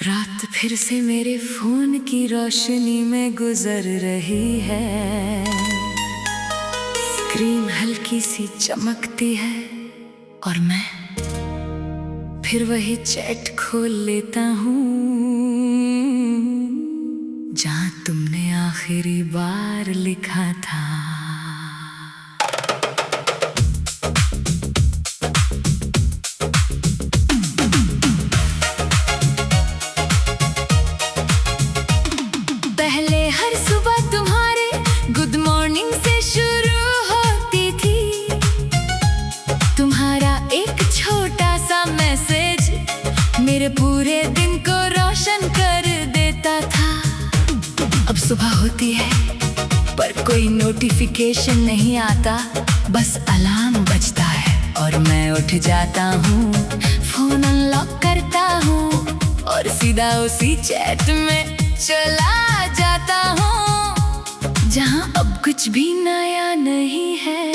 रात फिर से मेरे फोन की रोशनी में गुजर रही है। स्क्रीन हल्की सी चमकती है और मैं फिर वही चैट खोल लेता हूँ जहाँ तुमने आखिरी बार लिखा था। पहले हर सुबह तुम्हारे गुड मॉर्निंग से शुरू होती थी। तुम्हारा एक छोटा सा मैसेज मेरे पूरे दिन को रोशन कर देता था। अब सुबह होती है पर कोई नोटिफिकेशन नहीं आता, बस अलार्म बजता है और मैं उठ जाता हूँ, फोन अनलॉक करता हूँ और सीधा उसी चैट में चला जाता हूँ जहाँ अब कुछ भी नया नहीं है।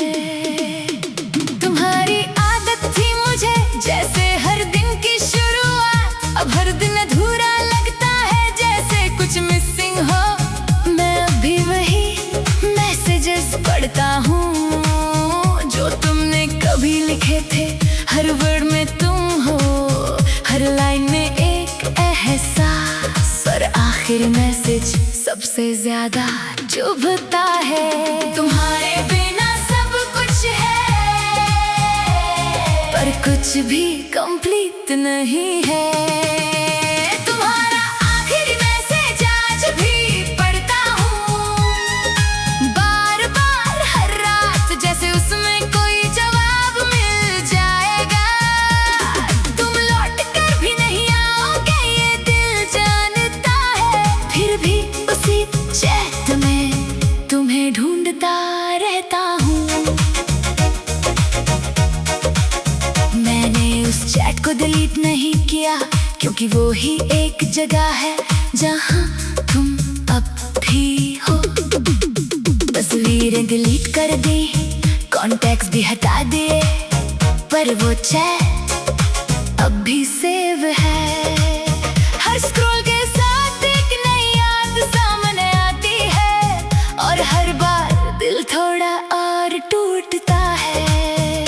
तुम्हारी आदत थी मुझे जैसे हर दिन की शुरुआत, अब हर दिन अधूरा लगता है जैसे कुछ मिसिंग हो। मैं अभी वही मैसेजेस पढ़ता हूँ जो तुमने कभी लिखे थे। हर वर्ड में तुम हो, हर लाइन में एक एहसास, और आखिरी मैसेज सबसे ज्यादा चुभता है। तुम्हारे बिना सब कुछ है पर कुछ भी कंप्लीट नहीं है। तुम्हारा आखिरी मैसेज आज भी पढ़ता हूँ, बार बार हर रात जैसे उसमें कोई जवाब मिल जाएगा। तुम लौट कर भी नहीं आओगे ये दिल जानता है, फिर भी उसी चैट में तुम्हें ढूंढता रहता हूँ। मैंने उस चैट को डिलीट नहीं किया क्योंकि वो ही एक जगह है जहाँ तुम अब भी हो। तस्वीरें डिलीट कर दी, कॉन्टैक्ट्स भी हटा दिए, पर वो चैट अब भी सेव है। हर स्क्रॉल के साथ एक नई याद सामने आती है और हर बार दिल थोड़ा और टूटता है।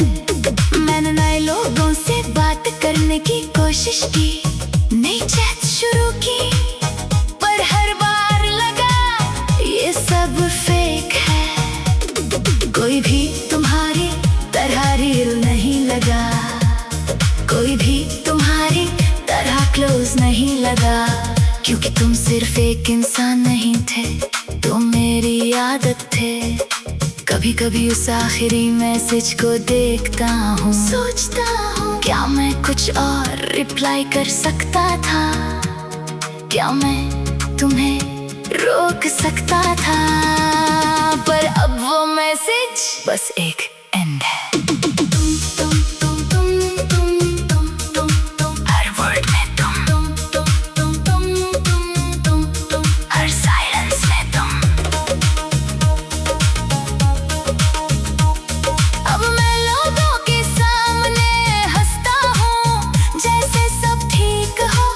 मैंने नए लोगों से बात करने की कोशिश की, नई चैट शुरू की, पर हर बार लगा ये सब फेक है। कोई भी तुम्हारी तरह रील नहीं लगा, कोई भी तुम्हारी तरह क्लोज नहीं लगा, क्योंकि तुम सिर्फ एक इंसान नहीं थे, तुम मेरी आदत थे। कभी कभी उस आखिरी मैसेज को देखता हूँ, सोचता हूँ क्या मैं कुछ और रिप्लाई कर सकता था, क्या मैं तुम्हें रोक सकता था, पर अब वो मैसेज बस एक एंड है। हर वर्ड में तुम, हर साइलेंस में तुम। अब मैं लोगों के सामने हंसता हूँ जैसे सब ठीक हो,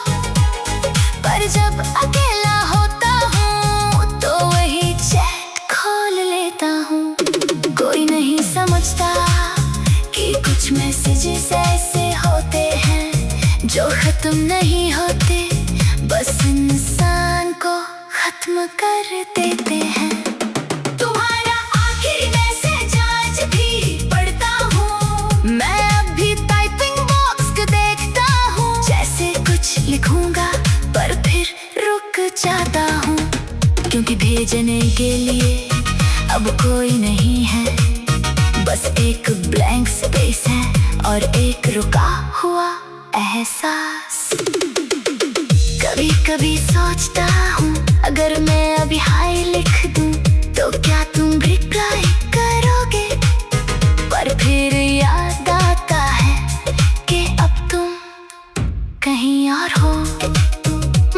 पर जब अकेला होता हूँ तो वही चैट खोल लेता हूँ। कोई नहीं समझता कि कुछ मैसेजेस ऐसे होते हैं जो खत्म नहीं होते, बस इंसान को खत्म कर देते हैं। तुम्हारा आखिरी मैसेज आज भी पढ़ता हूँ, मैं अभी टाइपिंग बॉक्स को देखता हूँ जैसे कुछ लिखूंगा पर फिर रुक जाता हूँ, क्योंकि भेजने के लिए अब कोई नहीं है, बस एक ब्लैंक स्पेस है और एक रुका हुआ एहसास। कभी कभी सोचता हूँ अगर मैं अभी हाय लिख दूँ तो क्या तुम रिप्लाई करोगे, पर फिर याद आता है कि अब तुम कहीं और हो।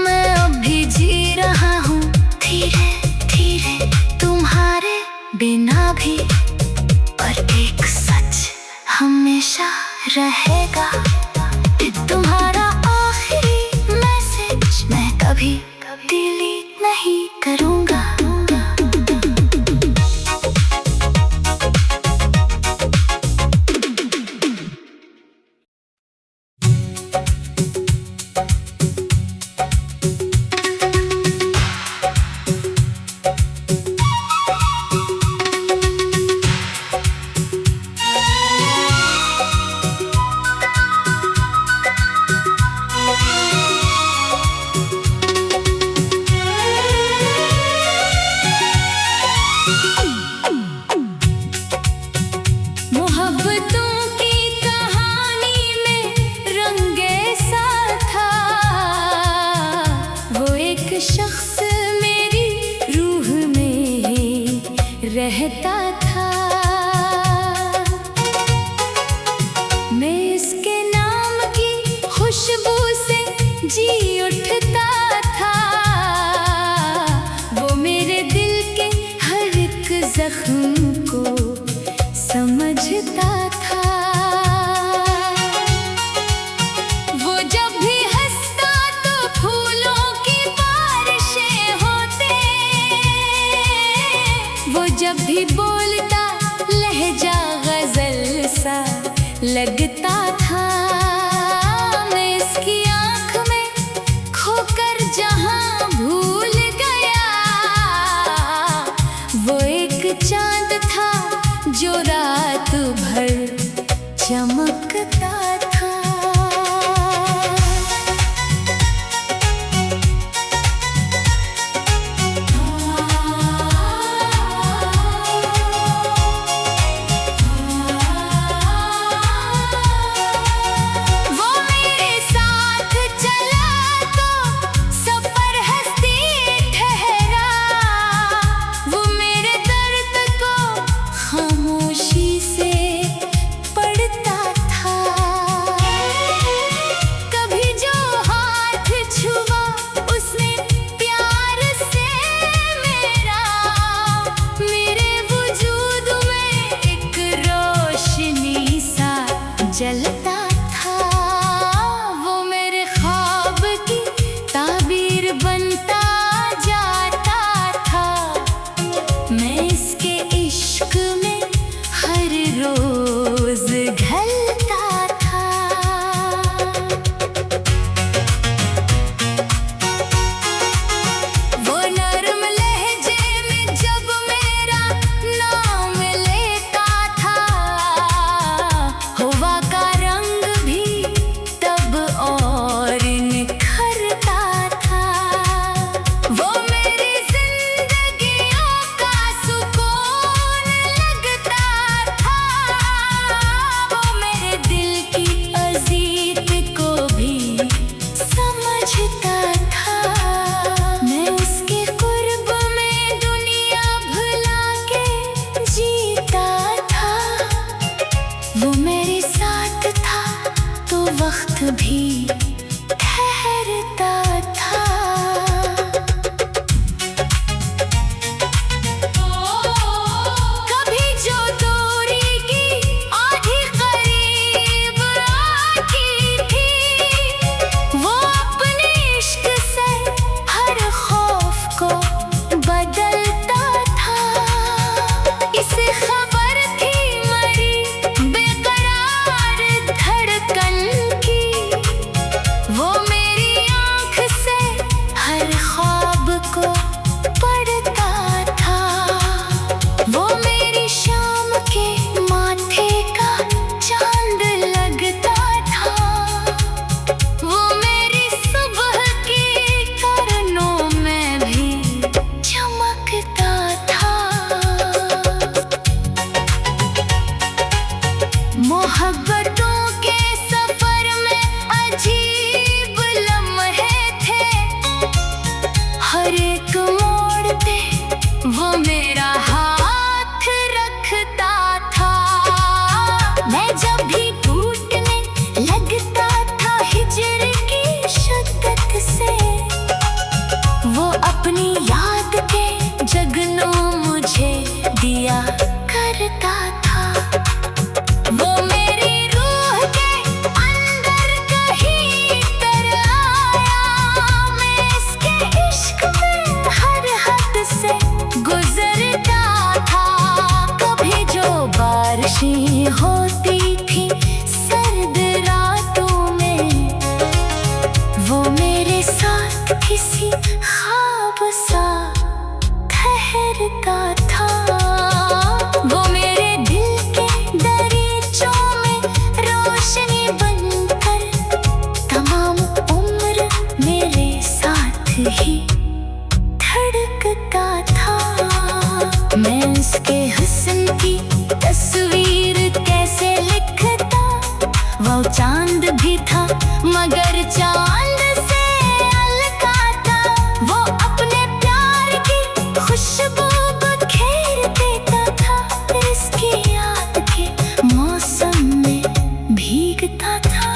मैं अभी जी रहा हूँ धीरे धीरे तुम्हारे बिना भी, पर एक सच हमेशा रहेगा, तुम्हारा आखिरी मैसेज कभी डिलीट नहीं करूँगा। शख्स मेरी रूह में ही रहता था। मैं इसके नाम की खुशबू से जी उठता था। वो मेरे दिल के हर एक जख्म को समझता था। वो जब भी हंसता तो फूलों जब भी बोलता लहजा गजल सा लगता था। मैं इसकी आँख में खोकर जहाँ भूल गया। वो एक चांद था जो रात भर चमकता था। जलता था वो मेरे ख्वाब की ताबीर बनता जाता था। मैं इसके इश्क में हर रोज ढलता था। वो नरम लहजे में जब मेरा नाम लेता था। हुआ वक्त भी ठहरता था। कभी जो दूरी की आधी करीब आती थी। वो अपने इश्क से हर खौफ को बदलता था। इसे खबर थी मरी बेकरार धड़कन वो मेरी आँख से हर ख्वाब को पढ़ता था। वो मेरी शाम के माथे का चांद लगता था। वो मेरी सुबह की किरणों में भी चमकता था। मोहब्बतों के सफर में अजीब लम्हे थे। हर एक मोड़ पे वो मेरा हाथ रखता था। मैं जब भी टूटने लगता था हिजर की शिद्दत से। वो अपनी याद के जगनों मुझे दिया करता था। वो मेरी रूह के अंदर कहीं तर आया। मैं इसके वो मेरे साथ किसी ख्वाब सा ठहरता था। वो मेरे दिल के दरीचों में रोशनी बनकर तमाम उम्र मेरे साथ ही धड़कता था। मैं उसके हुस्न की तस्वीर कैसे लिखता, वो चांद भी था मगर चांद से हल्का था। वो अपने प्यार की खुशबू बखेर देता था, इसकी याद के मौसम में भीगता था।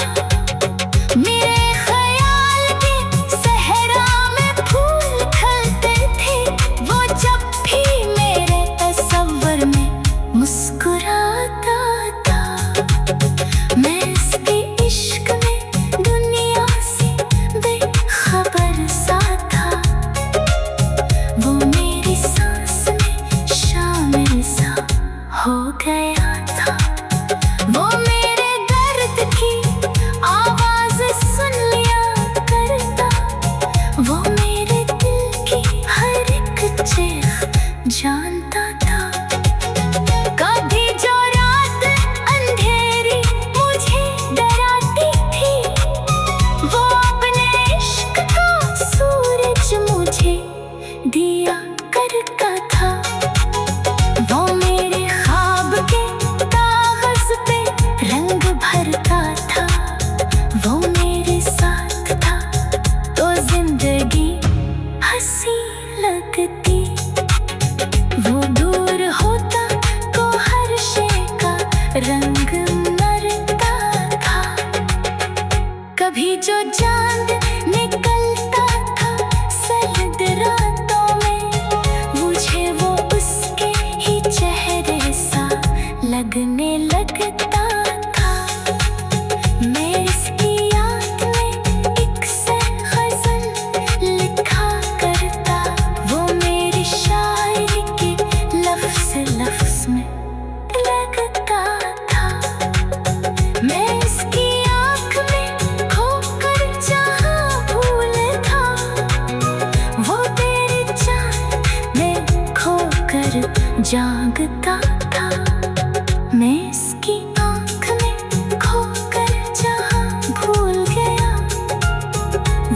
मेरे ख्याल के सहरा में फूल खिलते थे, वो जब भी मेरे तस्वर में मुस्कुराता था। मैं इसके इश्क में दुनिया से बेखबर सा था, वो मेरी सांस में शामिल सा हो गया था। वो मेरे दर्द की आवाज सुन लिया करता, वो मेरे दिल की हर एक चीख जानता था। कभी जो रात अंधेरी मुझे डराती थी, वो अपने इश्क का सूरज मुझे दिया करता था। वो मेरे ख्वाब के कागज पे रंग भरता था, वो मेरे साथ था तो जिंदगी हंसी लगती। वो दूर होता तो हर शय का रंग मरता था। कभी जो चांद निकलता था सर्द रातों में, मुझे वो उसके ही चेहरे सा लगने लगता था। मैं इसकी याद में एक गज़ल लिखा करता, वो मेरी शायरी के लफ्ज़ लफ्ज़ में लगता था। मैं इसकी आँख में खोकर जहाँ भूल था, वो तेरी चाँद में खोकर जागता था। मैं इसकी आँख में खोकर जहाँ भूल गया,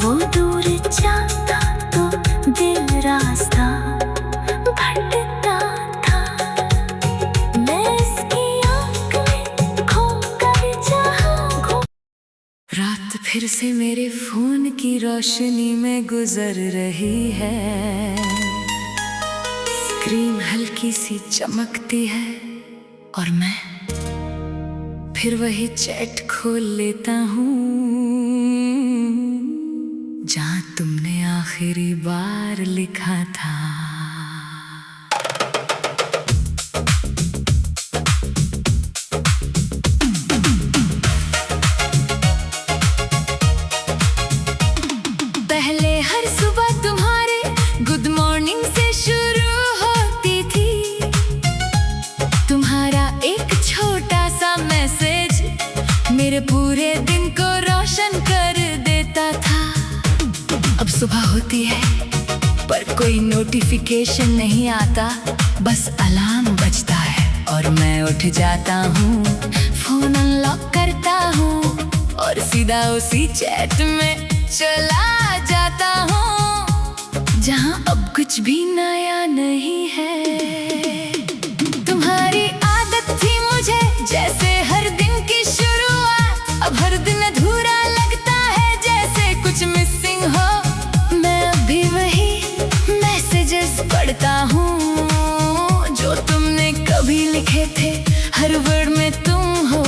वो दूर जाता तो दिल रास्ता भटकता था। मैं इसकी आँख में खोकर जहाँ रात फिर से मेरे फोन की रोशनी में गुजर रही है। स्क्रीन हल्की सी चमकती है और मैं फिर वही चैट खोल लेता हूँ जहाँ तुमने आखिरी बार लिखा था। पहले हर सुबह तुम्हारे गुड मॉर्निंग से शुरू होती थी। तुम्हारा एक छोटा सा मैसेज मेरे पूरे दिन को रोशन कर देता था। अब सुबह होती है पर कोई नोटिफिकेशन नहीं आता, बस अलार्म बजता है और मैं उठ जाता हूँ, फोन अनलॉक करता हूँ और सीधा उसी चैट में चला जाता हूँ जहाँ अब कुछ भी नया नहीं है। तुम्हारी आदत थी मुझे जैसे हर दिन की शुरुआत, अब हर दिन अधूरा लगता है जैसे कुछ मिसिंग हो। मैं अभी वही मैसेजेस पढ़ता हूँ जो तुमने कभी लिखे थे, हर वर्ड में तुम हो,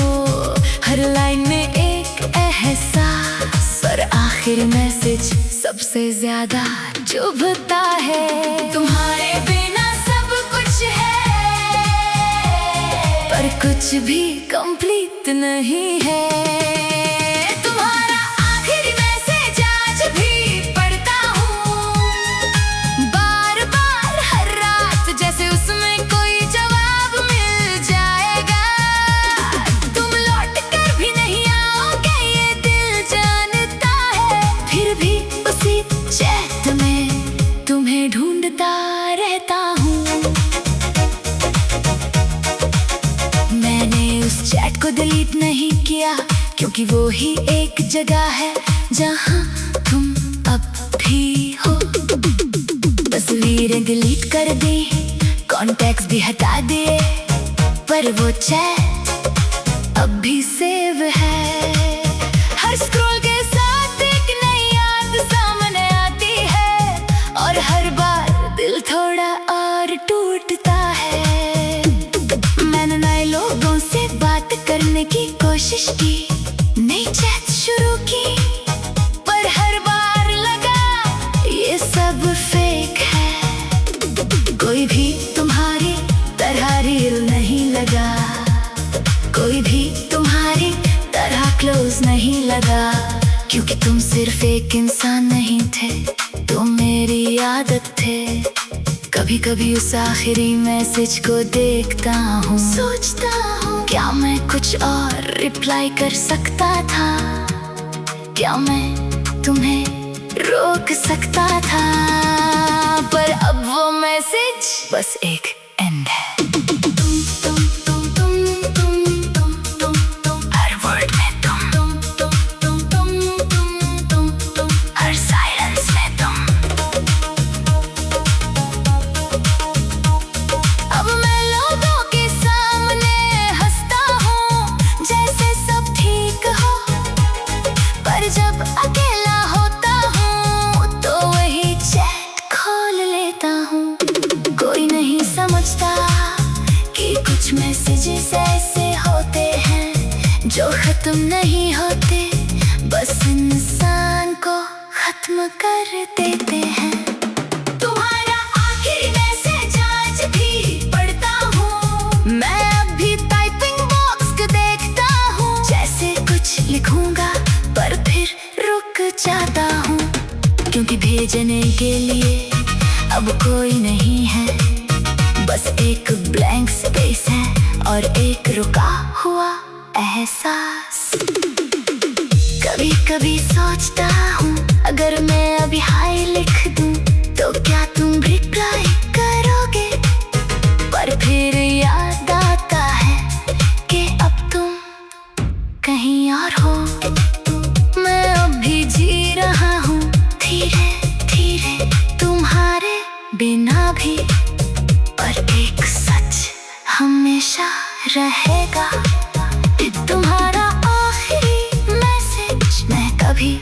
हर लाइन में एक एहसास, और आखिर मैसेज सबसे ज्यादा चुभता है। तुम्हारे बिना सब कुछ है पर कुछ भी कंप्लीट नहीं है। तुम्हारा आखिरी मैसेज आज भी पढ़ता हूँ, बार बार हर रात जैसे उसमें कोई जवाब मिल जाएगा। तुम लौट कर भी नहीं आओगे ये दिल जानता है, फिर क्योंकि वो ही एक जगह है जहाँ तुम अब भी हो। तस्वीरें डिलीट कर दी, कॉन्टैक्ट्स भी हटा दिए, पर वो चैट अब भी सेव है। हर स्क्रॉल के साथ एक नई याद सामने आती है, और हर बार दिल थोड़ा और टूटता है। मैंने नए लोगों से बात करने की कोशिश की, नई चैट शुरू की, पर हर बार लगा ये सब फेक है। कोई भी तुम्हारी तरह रील नहीं लगा, कोई भी तुम्हारी तरह क्लोज नहीं लगा, क्योंकि तुम सिर्फ एक इंसान नहीं थे, तुम मेरी आदत थे। कभी कभी उस आखिरी मैसेज को देखता हूँ, सोचता हूँ क्या मैं कुछ और रिप्लाई कर सकता था, क्या मैं तुम्हें रोक सकता था। पर अब वो मैसेज बस एक एंड है। हर वर्ड में तुम, हर साइलेंस में तुम। अब मैं लोगों के सामने हंसता हूँ जैसे सब ठीक हो, पर जब अकेला होता हूँ तो वही चैट खोल लेता हूँ। कोई नहीं समझता कि कुछ मैसेजेस ऐसे होते हैं जो खत्म नहीं होते, बस इंसान को खत्म कर देते हैं। तुम्हारा आखिरी मैसेज आज भी पढ़ता हूँ, मैं अब भी टाइपिंग बॉक्स को देखता हूँ, जैसे कुछ लिखूंगा पर फिर रुक जाता हूँ, क्योंकि भेजने के लिए अब कोई नहीं है, बस एक ब्लैंक स्पेस है और एक रुका हुआ एहसास। कभी कभी सोचता हूँ अगर मैं अभी हाय लिख दूँ तो क्या तुम रिप्लाई करोगे, पर फिर याद आता है कि अब तुम कहीं और हो। मैं अब भी जी रहा हूँ धीरे धीरे तुम्हारे बिना भी, पर एक सच हमेशा रहेगा, तुम्हारा आखिरी मैसेज मैं कभी